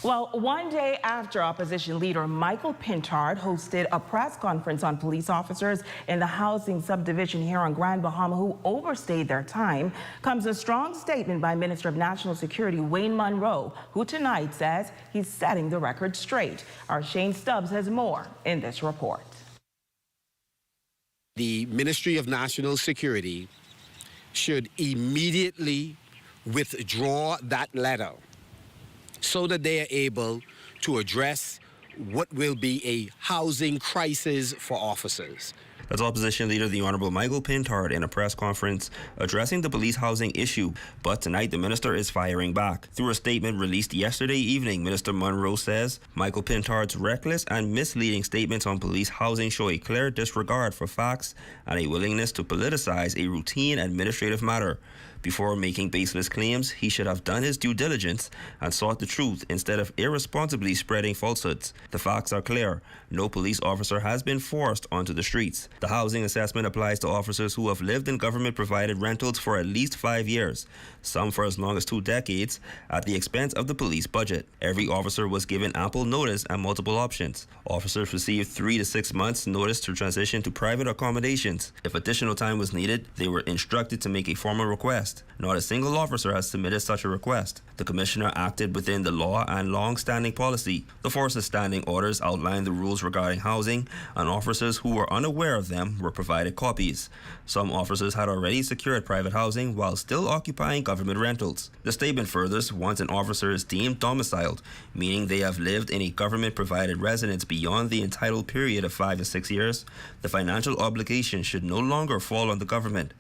Well, one day after opposition leader Michael Pintard hosted a press conference on police officers in the housing subdivision here on Grand Bahama who overstayed their time, comes a strong statement by Minister of National Security Wayne Munroe, who tonight says he's setting the record straight. Our Shane Stubbs has more in this report. The Ministry of National Security should immediately withdraw that letter so that they are able to address what will be a housing crisis for officers. That's Opposition Leader the Honourable Michael Pintard in a press conference addressing the police housing issue. But tonight the minister is firing back. Through a statement released yesterday evening, Minister Munroe says Michael Pintard's reckless and misleading statements on police housing show a clear disregard for facts and a willingness to politicize a routine administrative matter. Before making baseless claims, he should have done his due diligence and sought the truth instead of irresponsibly spreading falsehoods. The facts are clear. No police officer has been forced onto the streets. The housing assessment applies to officers who have lived in government-provided rentals for at least 5 years, some for as long as 2 decades, at the expense of the police budget. Every officer was given ample notice and multiple options. Officers received 3 to 6 months notice to transition to private accommodations. If additional time was needed, they were instructed to make a formal request. Not a single officer has submitted such a request. The Commissioner acted within the law and long-standing policy. The force's standing orders outlined the rules regarding housing, and officers who were unaware of them were provided copies. Some officers had already secured private housing while still occupying government rentals. The statement furthers, once an officer is deemed domiciled, meaning they have lived in a government-provided residence beyond the entitled period of 5 to 6 years, the financial obligation should no longer fall on the government.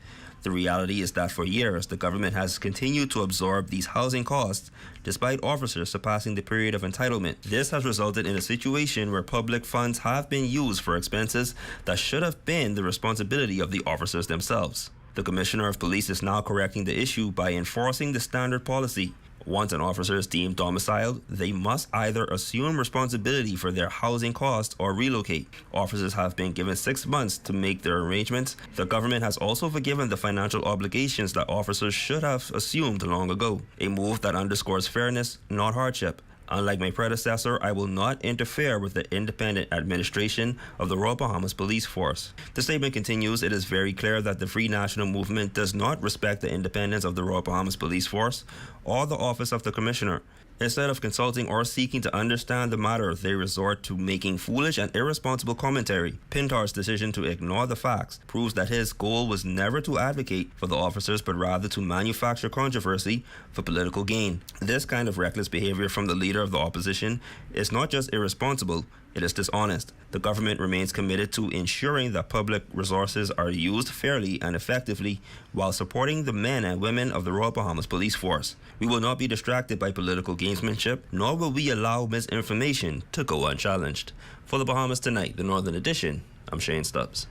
The reality is that for years, the government has continued to absorb these housing costs despite officers surpassing the period of entitlement. This has resulted in a situation where public funds have been used for expenses that should have been the responsibility of the officers themselves. The Commissioner of Police is now correcting the issue by enforcing the standard policy. Once an officer is deemed domiciled, they must either assume responsibility for their housing costs or relocate. Officers have been given 6 months to make their arrangements. The government has also forgiven the financial obligations that officers should have assumed long ago, a move that underscores fairness, not hardship. Unlike my predecessor, I will not interfere with the independent administration of the Royal Bahamas Police Force. The statement continues, it is very clear that the Free National Movement does not respect the independence of the Royal Bahamas Police Force or the Office of the Commissioner. Instead of consulting or seeking to understand the matter, they resort to making foolish and irresponsible commentary. Pintard's decision to ignore the facts proves that his goal was never to advocate for the officers, but rather to manufacture controversy for political gain. This kind of reckless behavior from the leader of the opposition is not just irresponsible, it is dishonest. The government remains committed to ensuring that public resources are used fairly and effectively while supporting the men and women of the Royal Bahamas Police Force. We will not be distracted by political gamesmanship, nor will we allow misinformation to go unchallenged. For the Bahamas Tonight, the Northern Edition, I'm Shane Stubbs.